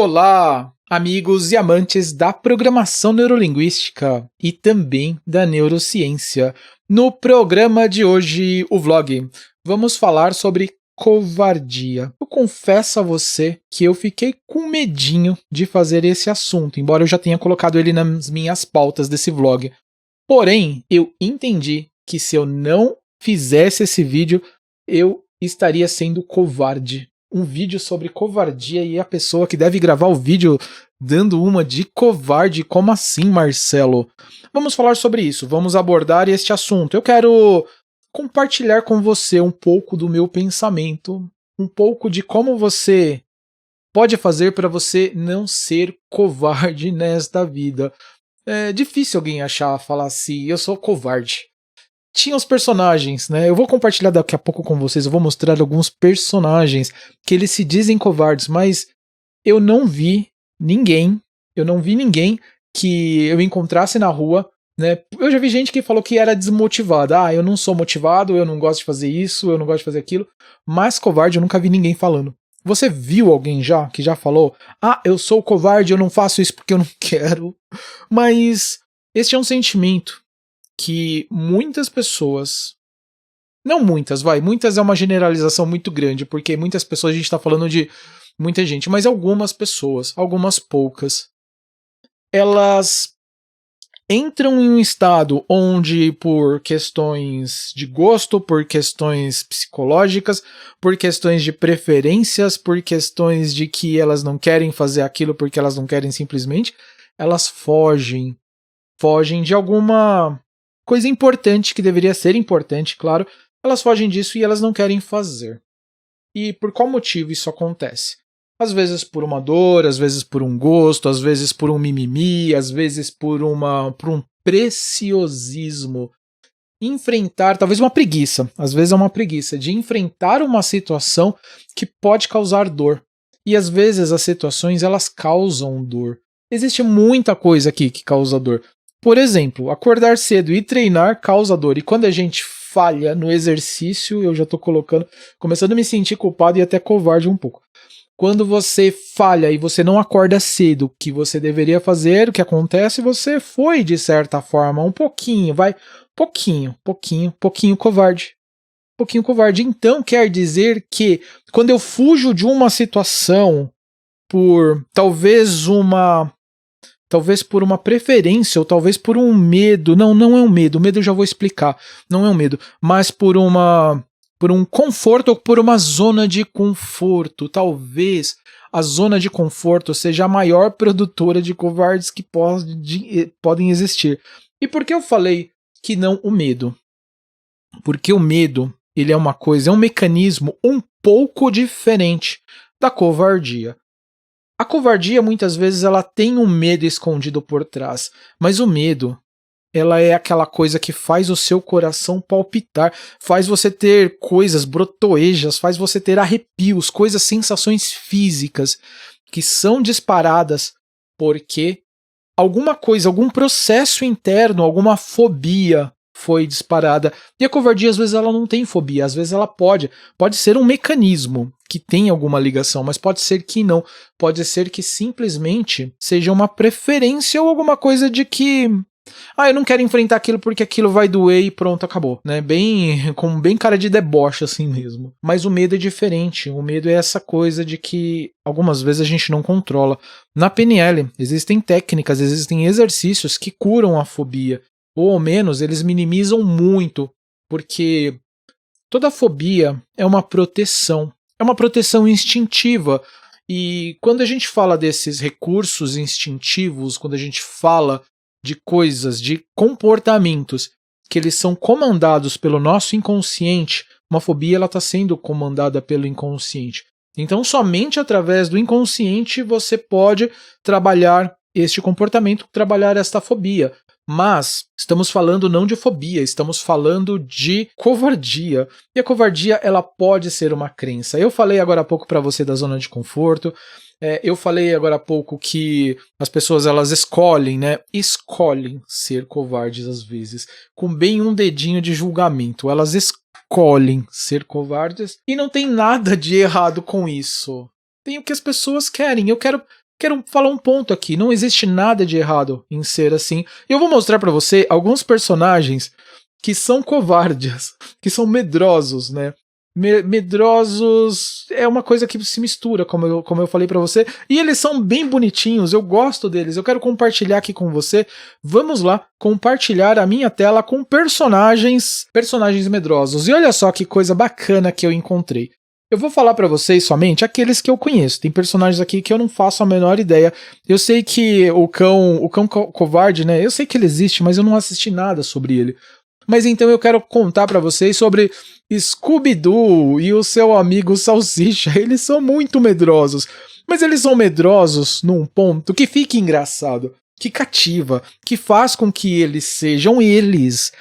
Olá, amigos e amantes da programação neurolinguística e também da neurociência. No programa de hoje, o vlog, vamos falar sobre covardia. Eu confesso a você que eu fiquei com medinho de fazer esse assunto, embora eu já tenha colocado ele nas minhas pautas desse vlog. Porém, eu entendi que se eu não fizesse esse vídeo, eu estaria sendo covarde. Um vídeo sobre covardia e a pessoa que deve gravar o vídeo dando uma de covarde. Como assim, Marcelo? Vamos falar sobre isso, vamos abordar este assunto. Eu quero compartilhar com você um pouco do meu pensamento, um pouco de como você pode fazer para você não ser covarde nesta vida. É difícil alguém falar assim, eu sou covarde. Tinha os personagens, né? Eu vou compartilhar daqui a pouco com vocês, eu vou mostrar alguns personagens que eles se dizem covardes, mas eu não vi ninguém que eu encontrasse na rua, né? Eu já vi gente que falou que era desmotivada. Ah, eu não sou motivado, eu não gosto de fazer isso, eu não gosto de fazer aquilo. Mas covarde eu nunca vi ninguém falando. Você viu alguém que já falou? Ah, eu sou covarde, eu não faço isso porque eu não quero. Mas este é um sentimento que muitas pessoas, não muitas, muitas é uma generalização muito grande, porque muitas pessoas, a gente está falando de muita gente, mas algumas pessoas, algumas poucas, elas entram em um estado onde, por questões de gosto, por questões psicológicas, por questões de preferências, por questões de que elas não querem fazer aquilo porque elas não querem simplesmente, elas fogem de alguma coisa importante, que deveria ser importante, claro, elas fogem disso e elas não querem fazer. E por qual motivo isso acontece? Às vezes por uma dor, às vezes por um gosto, às vezes por um mimimi, às vezes por um preciosismo. Enfrentar, talvez uma preguiça, às vezes é uma preguiça, de enfrentar uma situação que pode causar dor. E às vezes as situações, elas causam dor. Existe muita coisa aqui que causa dor. Por exemplo, acordar cedo e treinar causa dor. E quando a gente falha no exercício, eu já tô começando a me sentir culpado e até covarde um pouco. Quando você falha e você não acorda cedo, o que você deveria fazer, o que acontece, você foi, de certa forma, um pouquinho covarde. Um pouquinho covarde. Então, quer dizer que quando eu fujo de uma situação por talvez por uma preferência, ou talvez por um medo. Não é um medo. O medo eu já vou explicar. Não é um medo. Mas por um conforto, ou por uma zona de conforto. Talvez a zona de conforto seja a maior produtora de covardes que podem existir. E por que eu falei que não o medo? Porque o medo, ele é uma coisa, é um mecanismo um pouco diferente da covardia. A covardia, muitas vezes, ela tem um medo escondido por trás, mas o medo, ela é aquela coisa que faz o seu coração palpitar, faz você ter coisas, brotoejas, faz você ter arrepios, sensações físicas que são disparadas porque alguma coisa, algum processo interno, alguma fobia foi disparada. E a covardia, às vezes, ela não tem fobia, às vezes ela pode ser um mecanismo que tem alguma ligação, mas pode ser que não. Pode ser que simplesmente seja uma preferência ou alguma coisa de que eu não quero enfrentar aquilo porque aquilo vai doer e pronto, acabou, né? Com bem cara de deboche assim mesmo. Mas o medo é diferente. O medo é essa coisa de que algumas vezes a gente não controla. Na PNL existem técnicas, existem exercícios que curam a fobia, ou ao menos eles minimizam muito, porque toda fobia é uma proteção instintiva. E quando a gente fala desses recursos instintivos, quando a gente fala de coisas, de comportamentos que eles são comandados pelo nosso inconsciente, uma fobia ela está sendo comandada pelo inconsciente. Então somente através do inconsciente você pode trabalhar este comportamento, trabalhar esta fobia. Mas estamos falando não de fobia, estamos falando de covardia. E a covardia, ela pode ser uma crença. Eu falei agora há pouco para você da zona de conforto. Eu falei agora há pouco que as pessoas, elas escolhem ser covardes às vezes, com bem um dedinho de julgamento. Elas escolhem ser covardes e não tem nada de errado com isso. Tem o que as pessoas querem. quero falar um ponto aqui, não existe nada de errado em ser assim. Eu vou mostrar pra você alguns personagens que são covardes, que são medrosos, né? Medrosos é uma coisa que se mistura, como eu falei pra você, e eles são bem bonitinhos, eu gosto deles, eu quero compartilhar aqui com você. Vamos lá, compartilhar a minha tela com personagens medrosos. E olha só que coisa bacana que eu encontrei. Eu vou falar pra vocês somente aqueles que eu conheço. Tem personagens aqui que eu não faço a menor ideia. Eu sei que o cão covarde, né? Eu sei que ele existe, mas eu não assisti nada sobre ele. Mas então eu quero contar pra vocês sobre Scooby-Doo e o seu amigo Salsicha. Eles são muito medrosos. Mas eles são medrosos num ponto que fica engraçado, que cativa, que faz com que eles sejam eles.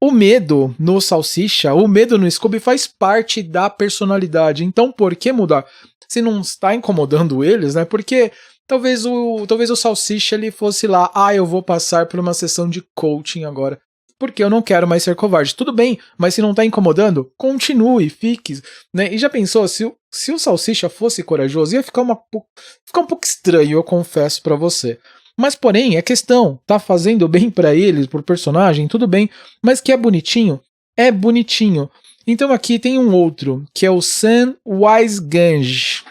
O medo no Salsicha, o medo no Scooby faz parte da personalidade. Então por que mudar? Se não está incomodando eles, né? Porque talvez o Salsicha ele fosse lá, eu vou passar por uma sessão de coaching agora, porque eu não quero mais ser covarde. Tudo bem, mas se não tá incomodando, continue, fique, né? E já pensou, se o Salsicha fosse corajoso, ia ficar um pouco estranho, eu confesso pra você. Mas porém, é questão, tá fazendo bem pra eles, pro personagem, tudo bem, mas que é bonitinho? É bonitinho. Então aqui tem um outro, que é o Samwise Gamgee,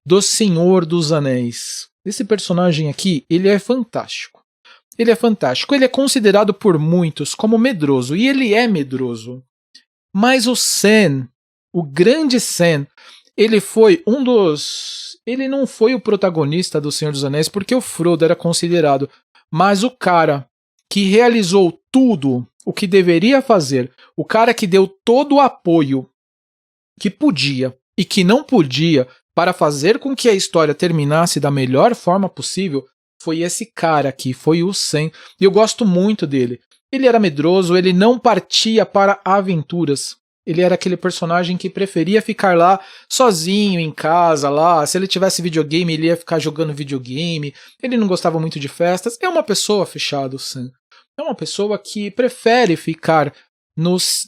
do Senhor dos Anéis. Esse personagem aqui, ele é fantástico. Ele é fantástico, ele é considerado por muitos como medroso, e ele é medroso. Mas o Sam, o grande Sam, ele foi ele não foi o protagonista do Senhor dos Anéis porque o Frodo era considerado, mas o cara que realizou tudo o que deveria fazer, o cara que deu todo o apoio que podia e que não podia para fazer com que a história terminasse da melhor forma possível, foi esse cara aqui, foi o Sam, e eu gosto muito dele. Ele era medroso, ele não partia para aventuras. Ele era aquele personagem que preferia ficar lá sozinho em casa, lá. Se ele tivesse videogame, ele ia ficar jogando videogame. Ele não gostava muito de festas. É uma pessoa fechada, o Sam. É uma pessoa que prefere ficar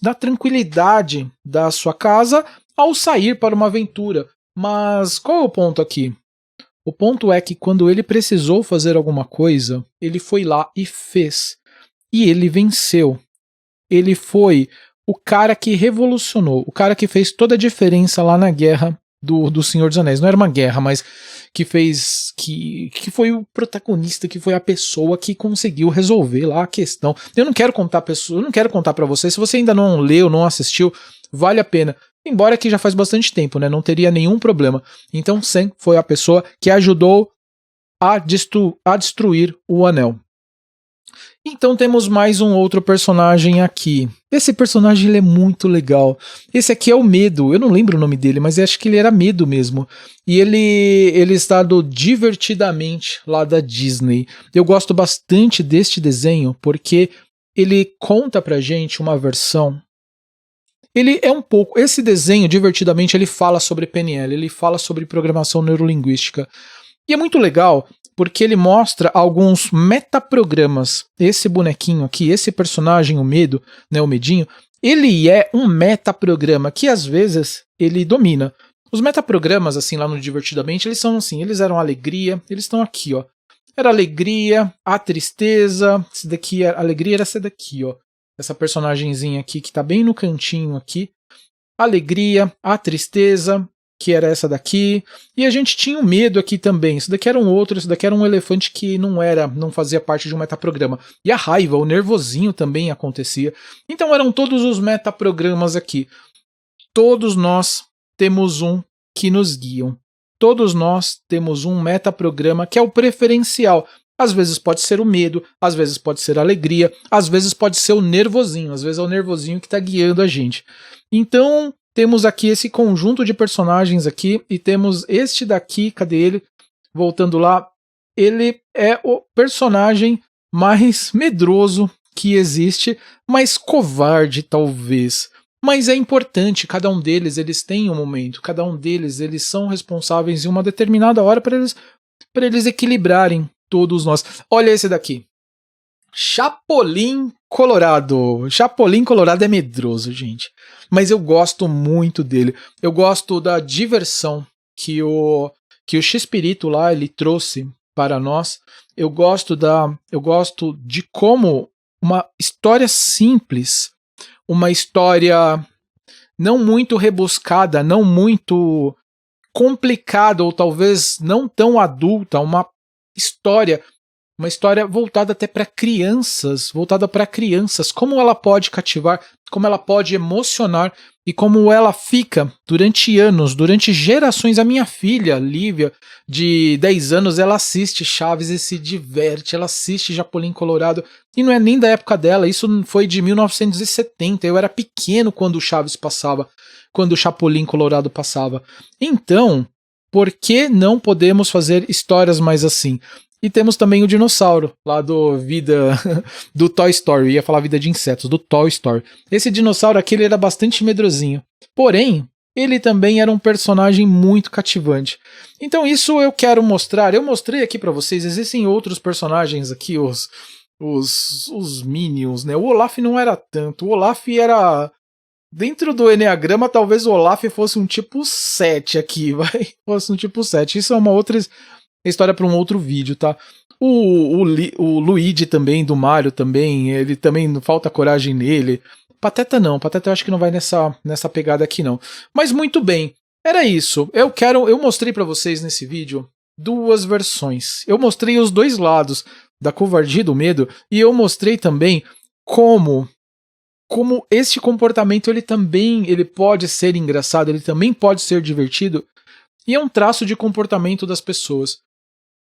na tranquilidade da sua casa ao sair para uma aventura. Mas qual é o ponto aqui? O ponto é que quando ele precisou fazer alguma coisa, ele foi lá e fez. E ele venceu. Ele foi o cara que revolucionou, o cara que fez toda a diferença lá na guerra do Senhor dos Anéis. Não era uma guerra, mas que fez. Que foi o protagonista, que foi a pessoa que conseguiu resolver lá a questão. Eu não quero contar pra você. Se você ainda não leu, não assistiu, vale a pena. Embora que já faz bastante tempo, né? Não teria nenhum problema. Então Sam foi a pessoa que ajudou a destruir o anel. Então temos mais um outro personagem aqui. Esse personagem ele é muito legal. Esse aqui é o Medo. Eu não lembro o nome dele, mas eu acho que ele era Medo mesmo. E ele está do Divertidamente lá da Disney. Eu gosto bastante deste desenho porque ele conta pra gente uma versão. Ele é um pouco... Esse desenho, Divertidamente, ele fala sobre PNL, ele fala sobre programação neurolinguística. E é muito legal porque ele mostra alguns metaprogramas. Esse bonequinho aqui, esse personagem, o Medo, né, o Medinho, ele é um metaprograma que às vezes ele domina. Os metaprogramas, assim, lá no Divertidamente, eles são assim, eles eram alegria, eles estão aqui, ó. Era alegria, a tristeza, esse daqui, a alegria era essa daqui, ó. Essa personagenzinha aqui que tá bem no cantinho aqui. Alegria, a tristeza, que era essa daqui, e a gente tinha o Medo aqui também. Isso daqui era um outro, isso daqui era um elefante que não fazia parte de um metaprograma. E a raiva, o nervosinho também acontecia. Então eram todos os metaprogramas aqui. Todos nós temos um que nos guiam. Todos nós temos um metaprograma que é o preferencial. Às vezes pode ser o medo, às vezes pode ser a alegria, às vezes pode ser o nervosinho, às vezes é o nervosinho que está guiando a gente. Então temos aqui esse conjunto de personagens aqui e temos este daqui, cadê ele? Voltando lá, ele é o personagem mais medroso que existe, mais covarde talvez. Mas é importante, cada um deles, eles têm um momento, cada um deles, eles são responsáveis em uma determinada hora para eles equilibrarem todos nós. Olha esse daqui. Chapolin Colorado. Chapolin Colorado é medroso, gente. Mas eu gosto muito dele. Eu gosto da diversão que o que o Chespirito lá ele trouxe para nós. Eu gosto de como uma história simples, uma história não muito rebuscada, não muito complicada ou talvez não tão adulta, uma história voltada até para crianças, como ela pode cativar, como ela pode emocionar e como ela fica durante anos, durante gerações. A minha filha, Lívia, de 10 anos, ela assiste Chaves e se diverte, ela assiste Chapolin Colorado, e não é nem da época dela, isso foi de 1970, eu era pequeno quando o Chaves passava, quando o Chapolin Colorado passava. Então, por que não podemos fazer histórias mais assim? E temos também o dinossauro, lá do do Toy Story. Eu ia falar Vida de Insetos, do Toy Story. Esse dinossauro aqui ele era bastante medrosinho. Porém, ele também era um personagem muito cativante. Então isso eu quero mostrar. Eu mostrei aqui pra vocês, existem outros personagens aqui, os Minions, né? O Olaf não era tanto. O Olaf era... Dentro do Enneagrama, talvez o Olaf fosse um tipo 7 aqui, vai? Fosse um tipo 7. Isso é uma outra... história para um outro vídeo, tá? O Luigi também, do Mario também, ele também não falta coragem nele. Pateta não, Pateta eu acho que não vai nessa pegada aqui não. Mas muito bem, era isso. Eu mostrei para vocês nesse vídeo duas versões. Eu mostrei os dois lados da covardia e do medo, e eu mostrei também como este comportamento ele pode ser engraçado, ele também pode ser divertido, e é um traço de comportamento das pessoas.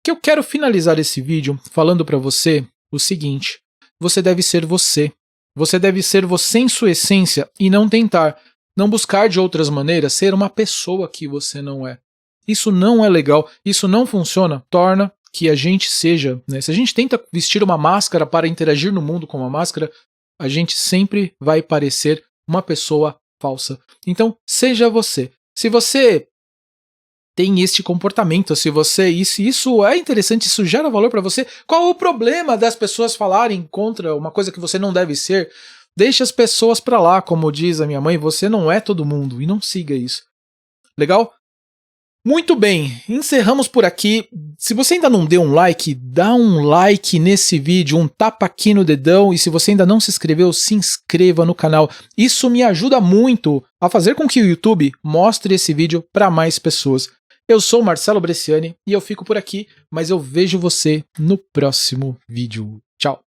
Que eu quero finalizar esse vídeo falando para você o seguinte: você deve ser você. Você deve ser você em sua essência e não buscar de outras maneiras ser uma pessoa que você não é. Isso não é legal, isso não funciona, torna que a gente seja, né? Se a gente tenta vestir uma máscara para interagir no mundo com uma máscara, a gente sempre vai parecer uma pessoa falsa. Então, seja você. Se você tem este comportamento, se isso é interessante, isso gera valor para você, qual o problema das pessoas falarem contra uma coisa que você não deve ser? Deixe as pessoas pra lá, como diz a minha mãe, você não é todo mundo, e não siga isso. Legal? Muito bem, encerramos por aqui. Se você ainda não deu um like, dá um like nesse vídeo, um tapa aqui no dedão, e se você ainda não se inscreveu, se inscreva no canal. Isso me ajuda muito a fazer com que o YouTube mostre esse vídeo para mais pessoas. Eu sou Marcelo Bresciani e eu fico por aqui, mas eu vejo você no próximo vídeo. Tchau!